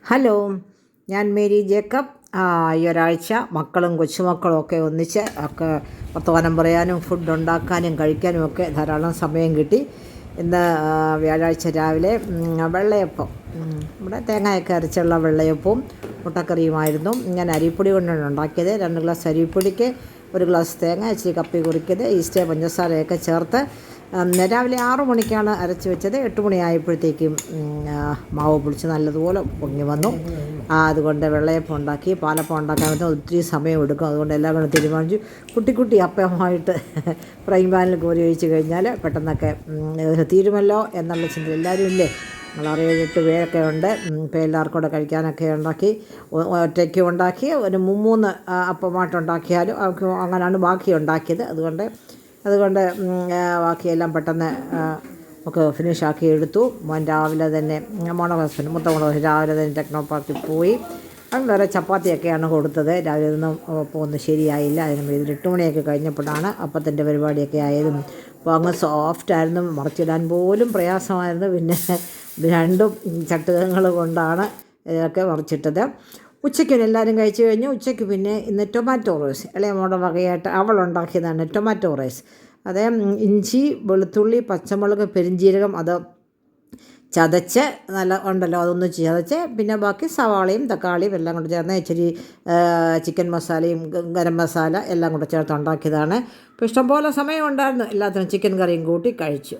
Hello, ഞാൻ Mary Jacob. ഈ ഒരാഴ്ച മക്കളും കൊച്ചുമക്കളും ഒക്കെ ഒന്നിച്ച് ഒക്കെ വർത്തമാനം പറയാനും ഫുഡ് ഉണ്ടാക്കാനും കഴിക്കാനും ഒക്കെ ധാരാളം സമയം കിട്ടി. ഇന്ന് വ്യാഴാഴ്ച രാവിലെ വെള്ളയപ്പം, നമ്മുടെ തേങ്ങയൊക്കെ അരച്ചുള്ള വെള്ളയപ്പവും മുട്ടക്കറിയുമായിരുന്നു. ഞാൻ അരിപ്പൊടി കൊണ്ടാണ് ഉണ്ടാക്കിയത്. 2 ഗ്ലാസ് അരിപ്പൊടിക്ക് 1 ഗ്ലാസ് തേങ്ങ, ഇച്ചിരി കപ്പി കുറിക്കത്, ഈസ്റ്റ്, പഞ്ചസാരയൊക്കെ ചേർത്ത് രാവിലെ 6 മണിക്കാണ് അരച്ച് വെച്ചത്. 8 മണിയായപ്പോഴത്തേക്കും മാവ് പൊളിച്ച് നല്ലതുപോലെ പൊങ്ങി വന്നു. അതുകൊണ്ട് വെള്ളയപ്പം ഉണ്ടാക്കി. പാലപ്പം ഉണ്ടാക്കാൻ ഒത്തിരി സമയം എടുക്കും. അതുകൊണ്ട് എല്ലാം കൂടെ തീരുമാനിച്ചു കുട്ടി അപ്പമായിട്ട് ഫ്രൈ പാനിൽ കോരി ഒഴിച്ച് കഴിഞ്ഞാൽ പെട്ടെന്നൊക്കെ തീരുമല്ലോ എന്നുള്ള ചിന്ത. എല്ലാവരും ഇല്ലേ, നമ്മൾ 6-7-8 പേരൊക്കെ ഉണ്ട്. ഇപ്പോൾ എല്ലാവർക്കും കൂടെ കഴിക്കാനൊക്കെ ഉണ്ടാക്കി. ഒറ്റയ്ക്ക് ഉണ്ടാക്കി ഒരു 3 അപ്പമായിട്ടുണ്ടാക്കിയാലും അങ്ങനെയാണ് ബാക്കി ഉണ്ടാക്കിയത്. അതുകൊണ്ട് ബാക്കിയെല്ലാം പെട്ടെന്ന് ഒക്കെ ഫിനിഷാക്കി എടുത്തു. മോൻ രാവിലെ തന്നെ മൂത്ത മോളെ രാവിലെ തന്നെ ടെക്നോ പാർക്കിൽ പോയി. അവൻ വേറെ ചപ്പാത്തിയൊക്കെയാണ് കൊടുത്തത്. രാവിലെ ഒന്നും ശരിയായില്ല. അതിന് 8 മണിയൊക്കെ കഴിഞ്ഞപ്പോഴാണ് അപ്പത്തിൻ്റെ പരിപാടിയൊക്കെ ആയതും. അപ്പോൾ അങ്ങ് സോഫ്റ്റായിരുന്നു, മറിച്ചിടാൻ പോലും പ്രയാസമായിരുന്നു. പിന്നെ 2 ചട്ടുകങ്ങൾ കൊണ്ടാണ് ഇതൊക്കെ മറിച്ചിട്ടത്. ഉച്ചയ്ക്ക് എല്ലാവരും കഴിച്ചു കഴിഞ്ഞു. ഉച്ചയ്ക്ക് പിന്നെ ഇന്ന് ടൊമാറ്റോ റൈസ്, ഇളയ മോളുടെ വകയായിട്ട് അവൾ ഉണ്ടാക്കിയതാണ് ടൊമാറ്റോ റൈസ്. അത് ഇഞ്ചി, വെളുത്തുള്ളി, പച്ചമുളക്, പെരിഞ്ജീരകം അത് ചതച്ച് നല്ല ഉണ്ടല്ലോ, അതൊന്ന് ചതച്ച് പിന്നെ ബാക്കി സവാളയും തക്കാളിയും എല്ലാം കൂടെ ചേർന്ന് ഇച്ചിരി ചിക്കൻ മസാലയും ഗരം മസാല എല്ലാം കൂടെ ചേർത്ത് ഉണ്ടാക്കിയതാണ്. ഇപ്പോൾ ഇഷ്ടംപോലെ സമയം ഉണ്ടായിരുന്നു. എല്ലാത്തിനും ചിക്കൻ കറിയും കൂട്ടി കഴിച്ചു.